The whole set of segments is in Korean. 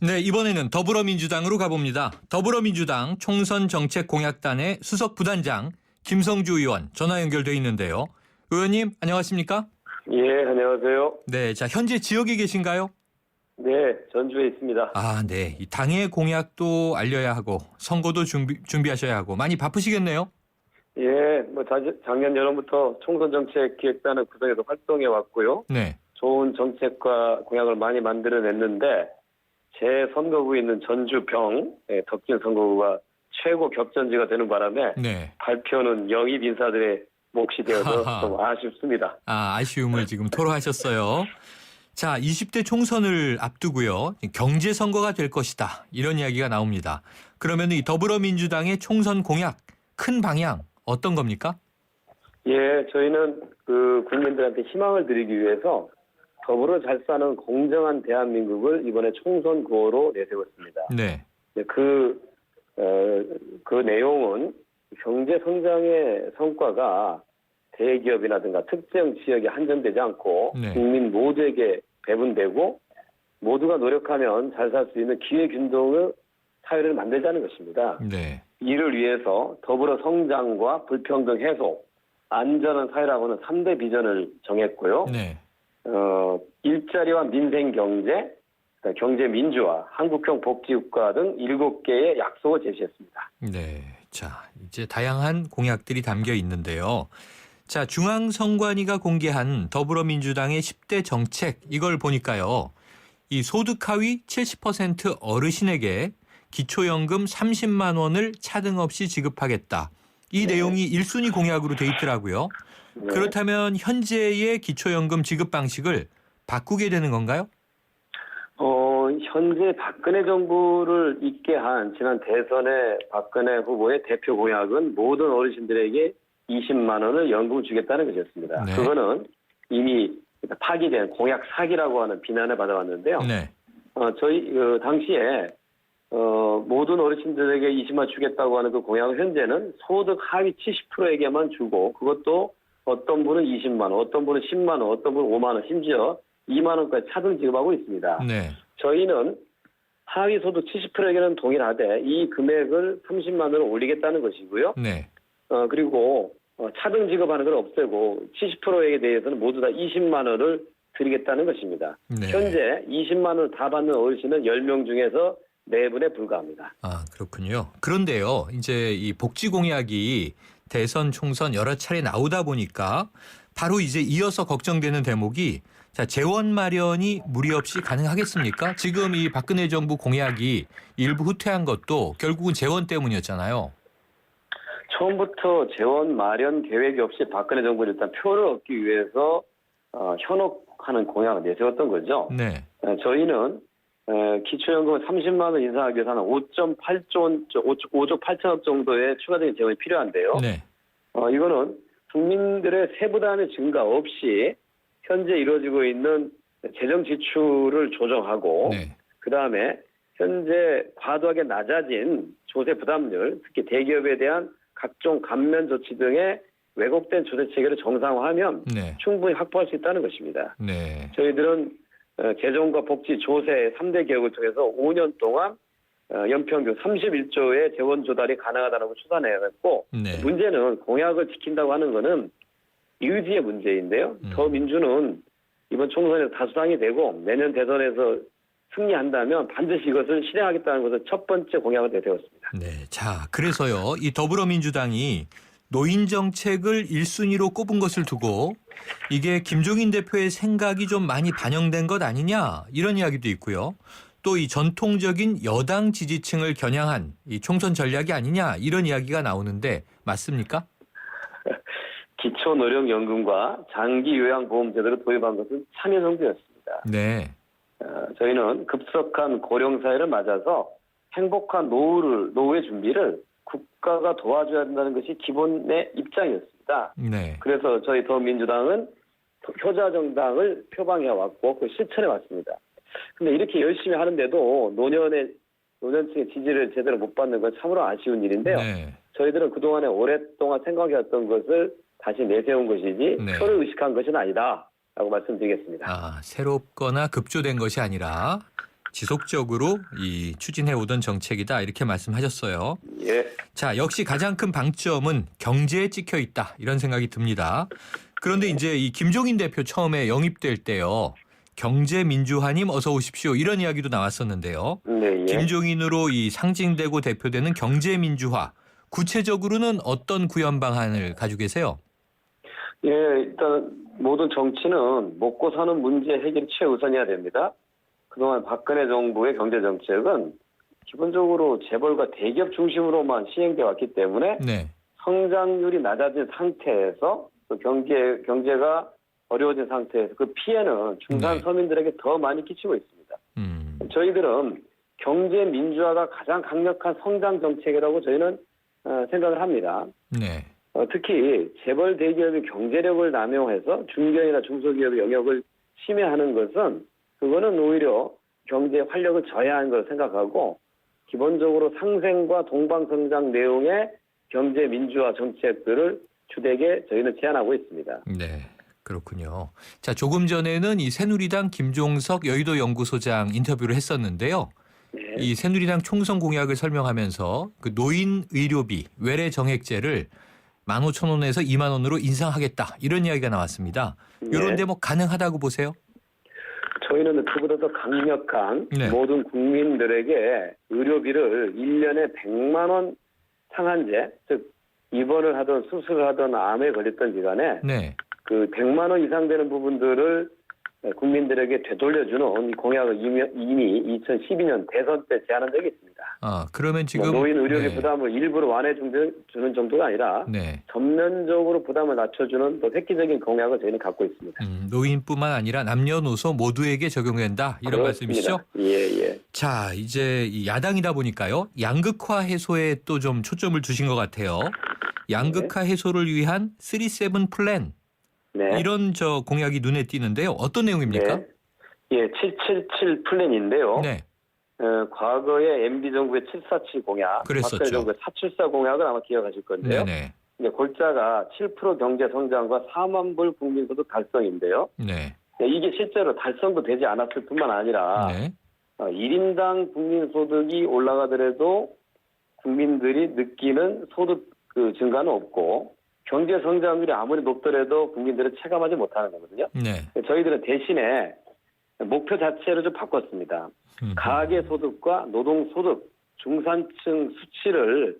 네, 이번에는 더불어민주당으로 가봅니다. 더불어민주당 총선정책공약단의 수석부단장 김성주 의원 전화 연결돼 있는데요. 의원님 안녕하십니까? 예, 안녕하세요. 네, 자 현재 지역에 계신가요? 네, 전주에 있습니다. 아, 네. 이 당의 공약도 알려야 하고 선거도 준비하셔야 하고 많이 바쁘시겠네요. 예, 작년 여름부터 총선정책기획단을 구성해서 활동해 왔고요. 네. 좋은 정책과 공약을 많이 만들어냈는데 제 선거구에 있는 전주병 덕진 선거구가 최고 격전지가 되는 바람에 네. 발표는 영입 인사들의 몫이 되어서 좀 아쉽습니다. 아쉬움을 지금 토로하셨어요. 자, 20대 총선을 앞두고요. 경제 선거가 될 것이다. 이런 이야기가 나옵니다. 그러면 이 더불어민주당의 총선 공약 큰 방향 어떤 겁니까? 예, 저희는 국민들한테 희망을 드리기 위해서 더불어 잘 사는 공정한 대한민국을 이번에 총선 구호로 내세웠습니다. 네. 그 내용은 경제 성장의 성과가 대기업이라든가 특정 지역에 한정되지 않고 네. 국민 모두에게 배분되고 모두가 노력하면 잘 살 수 있는 기회균등의 사회를 만들자는 것입니다. 네. 이를 위해서 더불어 성장과 불평등 해소, 안전한 사회라고는 3대 비전을 정했고요. 네. 일자리와 민생 경제, 경제 민주화, 한국형 복지국가 등 7개의 약속을 제시했습니다. 네. 자, 이제 다양한 공약들이 담겨 있는데요. 자, 중앙선관위가 공개한 더불어민주당의 10대 정책 이걸 보니까요. 이 소득 하위 70% 어르신에게 기초연금 30만 원을 차등 없이 지급하겠다. 이 네. 내용이 1순위 공약으로 돼 있더라고요. 네. 그렇다면 현재의 기초연금 지급 방식을 바꾸게 되는 건가요? 현재 박근혜 정부를 잇게 한 지난 대선의 박근혜 후보의 대표 공약은 모든 어르신들에게 20만 원을 연금을 주겠다는 것이었습니다. 네. 그거는 이미 파기된 공약 사기라고 하는 비난을 받아왔는데요. 네. 저희 당시에 모든 어르신들에게 20만 주겠다고 하는 그 공약은 현재는 소득 하위 70%에게만 주고 그것도 어떤 분은 20만 원, 어떤 분은 10만 원, 어떤 분은 5만 원, 심지어 2만 원까지 차등 지급하고 있습니다. 네. 저희는 하위 소득 70%에게는 동일하되 이 금액을 30만 원으로 올리겠다는 것이고요. 네. 그리고 차등 지급하는 걸 없애고 70%에게 대해서는 모두 다 20만 원을 드리겠다는 것입니다. 네. 현재 20만 원을 다 받는 어르신은 10명 중에서 4분에 불과합니다. 아, 그렇군요. 그런데요. 이제 이 복지 공약이 대선, 총선 여러 차례 나오다 보니까 바로 이제 이어서 걱정되는 대목이 자, 재원 마련이 무리 없이 가능하겠습니까? 지금 이 박근혜 정부 공약이 일부 후퇴한 것도 결국은 재원 때문이었잖아요. 처음부터 재원 마련 계획이 없이 박근혜 정부는 일단 표를 얻기 위해서 현혹하는 공약을 내세웠던 거죠. 네. 저희는 기초연금을 30만 원 인상하기 위해서는 5조 8천억 정도의 추가적인 재원이 필요한데요. 네. 이거는 국민들의 세부담의 증가 없이 현재 이루어지고 있는 재정 지출을 조정하고 네. 그다음에 현재 과도하게 낮아진 조세 부담률, 특히 대기업에 대한 각종 감면 조치 등의 왜곡된 조세 체계를 정상화하면 네. 충분히 확보할 수 있다는 것입니다. 네. 저희들은 재정과 복지, 조세 3대 개혁을 통해서 5년 동안 연평균 31조의 재원 조달이 가능하다고 추산해왔고 네. 문제는 공약을 지킨다고 하는 것은 의지의 문제인데요. 더민주는 이번 총선에서 다수당이 되고 내년 대선에서 승리한다면 반드시 이것을 실행하겠다는 것을 첫 번째 공약을 내세웠습니다. 네. 자, 그래서요. 이 더불어민주당이 노인 정책을 1순위로 꼽은 것을 두고 이게 김종인 대표의 생각이 좀 많이 반영된 것 아니냐 이런 이야기도 있고요. 또 이 전통적인 여당 지지층을 겨냥한 이 총선 전략이 아니냐 이런 이야기가 나오는데 맞습니까? 기초노령연금과 장기요양보험제도를 도입한 것은 참여정부였습니다. 네. 저희는 급속한 고령사회를 맞아서 행복한 노후의 준비를 국가가 도와줘야 한다는 것이 기본의 입장이었습니다. 네. 그래서 저희 더민주당은 효자정당을 표방해왔고 그 실천해왔습니다. 근데 이렇게 열심히 하는데도 노년층의 지지를 제대로 못 받는 건 참으로 아쉬운 일인데요. 네. 저희들은 그동안에 오랫동안 생각해왔던 것을 다시 내세운 것이지 네. 표를 의식한 것은 아니다라고 말씀드리겠습니다. 새롭거나 급조된 것이 아니라 지속적으로 이 추진해 오던 정책이다 이렇게 말씀하셨어요. 예. 자, 역시 가장 큰 방점은 경제에 찍혀 있다 이런 생각이 듭니다. 그런데 이제 이 김종인 대표 처음에 영입될 때요. 경제민주화님 어서 오십시오 이런 이야기도 나왔었는데요. 네, 예. 김종인으로 이 상징되고 대표되는 경제민주화 구체적으로는 어떤 구현 방안을 가지고 계세요? 예, 일단 모든 정치는 먹고 사는 문제 해결이 최우선이어야 됩니다. 그동안 박근혜 정부의 경제정책은 기본적으로 재벌과 대기업 중심으로만 시행되어 왔기 때문에 네. 성장률이 낮아진 상태에서 또 경제가 어려워진 상태에서 그 피해는 중산 네. 서민들에게 더 많이 끼치고 있습니다. 음. 저희들은 경제 민주화가 가장 강력한 성장 정책이라고 저희는 생각을 합니다. 네. 특히 재벌 대기업이 경제력을 남용해서 중견이나 중소기업의 영역을 침해하는 것은 그거는 오히려 경제의 활력을 저해하는 걸 생각하고 기본적으로 상생과 동방성장 내용의 경제 민주화 정책들을 주되게 저희는 제안하고 있습니다. 네. 그렇군요. 자, 조금 전에는 이 새누리당 김종석 여의도 연구소장 인터뷰를 했었는데요. 네. 이 새누리당 총선 공약을 설명하면서 그 노인 의료비 외래 정액제를 15,000원에서 2만 원으로 인상하겠다 이런 이야기가 나왔습니다. 이런데 뭐 가능하다고 보세요? 저희는 그보다 더 강력한 네. 모든 국민들에게 의료비를 1년에 100만 원 상한제, 즉 입원을 하든 수술을 하든 암에 걸렸던 기간에 네. 그 100만 원 이상 되는 부분들을 국민들에게 되돌려주는 이 공약을 이미 2012년 대선 때 제안한 적이 있습니다. 아, 그러면 지금 노인 의료비 네. 부담을 일부러 완화해 주는 정도가 아니라 네. 전면적으로 부담을 낮춰주는 또 획기적인 공약을 저희는 갖고 있습니다. 노인뿐만 아니라 남녀노소 모두에게 적용된다 이런 말씀이시죠? 예. 자, 이제 이 야당이다 보니까요. 양극화 해소에 또 좀 초점을 두신 것 같아요. 양극화 해소를 위한 3-7 플랜. 네. 이런 공약이 눈에 띄는데요. 어떤 내용입니까? 네. 예, 777 플랜인데요. 네. 과거에 MB 정부의 747 공약, 그랬었죠. 박근혜 정부의 474 공약을 아마 기억하실 건데요. 네네. 근데 골자가 7% 경제 성장과 4만 불 국민소득 달성인데요. 네. 이게 실제로 달성도 되지 않았을 뿐만 아니라 네. 1인당 국민소득이 올라가더라도 국민들이 느끼는 소득 증가는 없고 경제 성장률이 아무리 높더라도 국민들은 체감하지 못하는 거거든요. 네. 저희들은 대신에 목표 자체를 좀 바꿨습니다. 가계소득과 노동소득, 중산층 수치를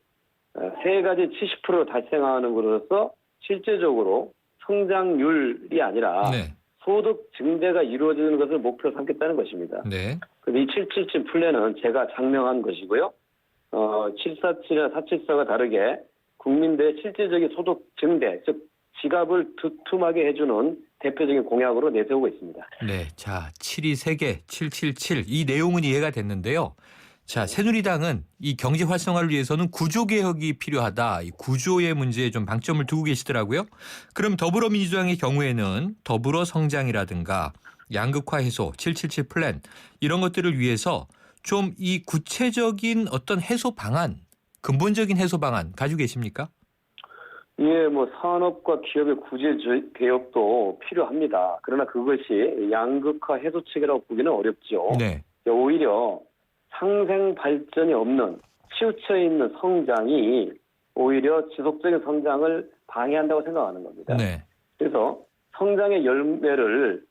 세 가지 70%로 달성하는 것으로서 실제적으로 성장률이 아니라 네. 소득 증대가 이루어지는 것을 목표로 삼겠다는 것입니다. 네. 그래서 이 777 플랜은 제가 장명한 것이고요. 747이나 474가 다르게 국민들의 실질적인 소득 증대, 즉 지갑을 두툼하게 해주는 대표적인 공약으로 내세우고 있습니다. 네. 자, 7이 3개, 777. 이 내용은 이해가 됐는데요. 자, 새누리당은 이 경제 활성화를 위해서는 구조개혁이 필요하다. 이 구조의 문제에 좀 방점을 두고 계시더라고요. 그럼 더불어민주당의 경우에는 더불어 성장이라든가 양극화 해소, 777 플랜 이런 것들을 위해서 좀 이 구체적인 어떤 해소 방안, 근본적인 해소 방안 가지고 계십니까? 예, 산업과 기업의 구제 개혁도 필요합니다. 그러나 그것이 양극화 해소책이라고 보기는 어렵죠. 네. 오히려 상생 발전이 없는 치우쳐 있는 성장이 오히려 지속적인 성장을 방해한다고 생각하는 겁니다. 네. 그래서 성장의 열매를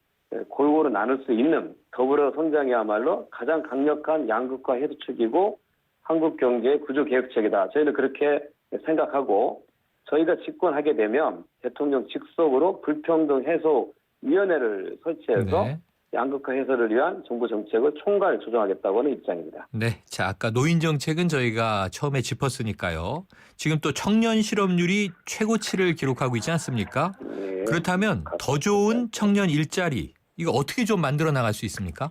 골고루 나눌 수 있는 더불어 성장이야말로 가장 강력한 양극화 해소책이고 한국 경제의 구조 개혁책이다. 저희는 그렇게 생각하고 저희가 집권하게 되면 대통령 직속으로 불평등 해소 위원회를 설치해서 네. 양극화 해소를 위한 정부 정책을 총괄 조정하겠다고 하는 입장입니다. 네. 자, 아까 노인 정책은 저희가 처음에 짚었으니까요. 지금 또 청년 실업률이 최고치를 기록하고 있지 않습니까? 네. 그렇다면 더 좋은 청년 일자리 이거 어떻게 좀 만들어 나갈 수 있습니까?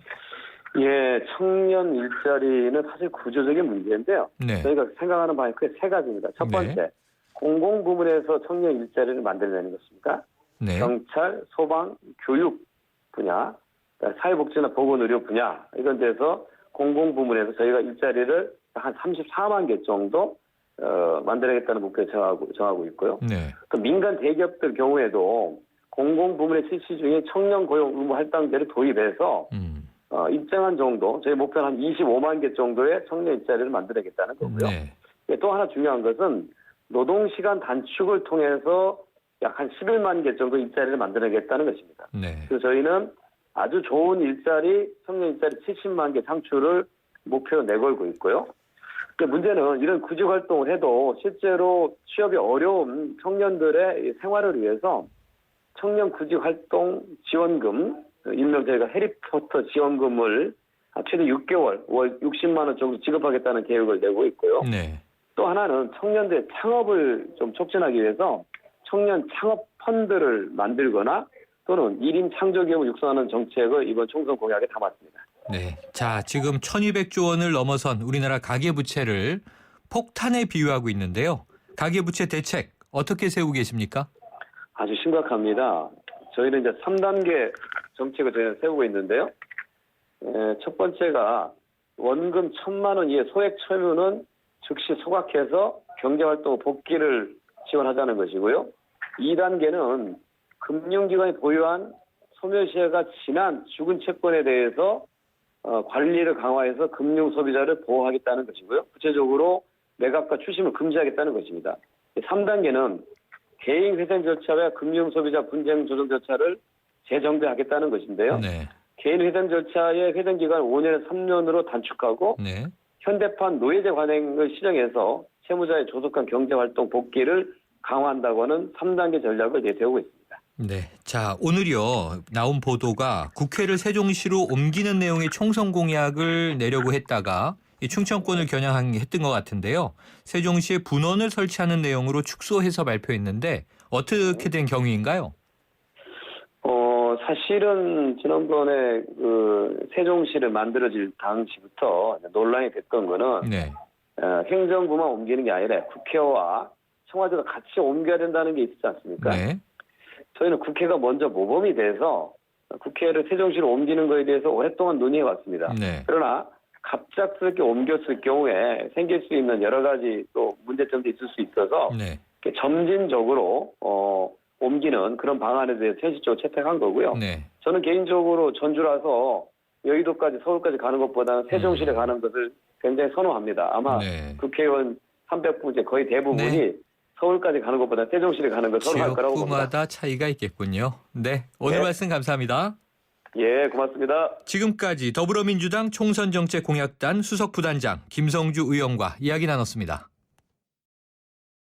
예, 청년 일자리는 사실 구조적인 문제인데요. 네. 저희가 생각하는 바에 크게 세 가지입니다. 첫 번째, 네. 공공부문에서 청년 일자리를 만들어내는 것입니까? 네. 경찰, 소방, 교육 분야, 사회복지나 보건의료 분야 이런 데서 공공부문에서 저희가 일자리를 한 34만 개 정도 만들어야겠다는 목표를 정하고 있고요. 네. 또 민간 대기업들 경우에도 공공부문의 실시 중에 청년 고용 의무 할당제를 도입해서 입증한 정도, 저희 목표는 한 25만 개 정도의 청년 일자리를 만들어야겠다는 거고요. 네. 또 하나 중요한 것은 노동시간 단축을 통해서 약 한 11만 개 정도 일자리를 만들어야겠다는 것입니다. 네. 그래서 저희는 아주 좋은 일자리, 청년 일자리 70만 개 창출을 목표로 내걸고 있고요. 근데 문제는 이런 구직 활동을 해도 실제로 취업이 어려운 청년들의 생활을 위해서 청년 구직 활동 지원금, 일명 저희가 해리포터 지원금을 최대 6개월, 월 60만 원 정도 지급하겠다는 계획을 내고 있고요. 네. 또 하나는 청년들의 창업을 좀 촉진하기 위해서 청년 창업 펀드를 만들거나 또는 1인 창조기업을 육성하는 정책을 이번 총선 공약에 담았습니다. 네. 자, 지금 1200조 원을 넘어선 우리나라 가계부채를 폭탄에 비유하고 있는데요. 가계부채 대책 어떻게 세우고 계십니까? 아주 심각합니다. 저희는 이제 3단계 정책을 저희는 세우고 있는데요. 첫 번째가 원금 1,000만 원 이하 소액 처분은 즉시 소각해서 경제활동 복귀를 지원하자는 것이고요. 2단계는 금융기관이 보유한 소멸시효가 지난 죽은 채권에 대해서 관리를 강화해서 금융소비자를 보호하겠다는 것이고요. 구체적으로 매각과 추심을 금지하겠다는 것입니다. 3단계는 개인회생 절차와 금융소비자 분쟁 조정 절차를 재정비하겠다는 것인데요. 네. 개인회생 절차의 회생기간을 5년에서 3년으로 단축하고 네. 현대판 노예제 관행을 시정해서 채무자의 조속한 경제활동 복귀를 강화한다고 하는 3단계 전략을 내세우고 있습니다. 네. 자, 오늘요 나온 보도가 국회를 세종시로 옮기는 내용의 총선 공약을 내려고 했다가 이 충청권을 겨냥했던 것 같은데요. 세종시에 분원을 설치하는 내용으로 축소해서 발표했는데 어떻게 된 경위인가요? 사실은 지난번에 그 세종시를 만들어질 당시부터 논란이 됐던 거는 네. 행정부만 옮기는 게 아니라 국회와 청와대가 같이 옮겨야 된다는 게 있지 않습니까? 네. 저희는 국회가 먼저 모범이 돼서 국회를 세종시로 옮기는 거에 대해서 오랫동안 논의해 왔습니다. 네. 그러나 갑작스럽게 옮겼을 경우에 생길 수 있는 여러 가지 또 문제점도 있을 수 있어서 네. 점진적으로 옮기는 그런 방안에 대해서 현실적으로 채택한 거고요. 네. 저는 개인적으로 전주라서 여의도까지 서울까지 가는 것보다는 세종시에 가는 것을 굉장히 선호합니다. 아마 네. 국회의원 300분 중에 거의 대부분이 네. 서울까지 가는 것보다 세종시에 가는 걸 선호할 거라고 봅니다. 지역구마다 차이가 있겠군요. 네. 오늘 네. 말씀 감사합니다. 예, 고맙습니다. 지금까지 더불어민주당 총선정책공약단 수석부단장 김성주 의원과 이야기 나눴습니다.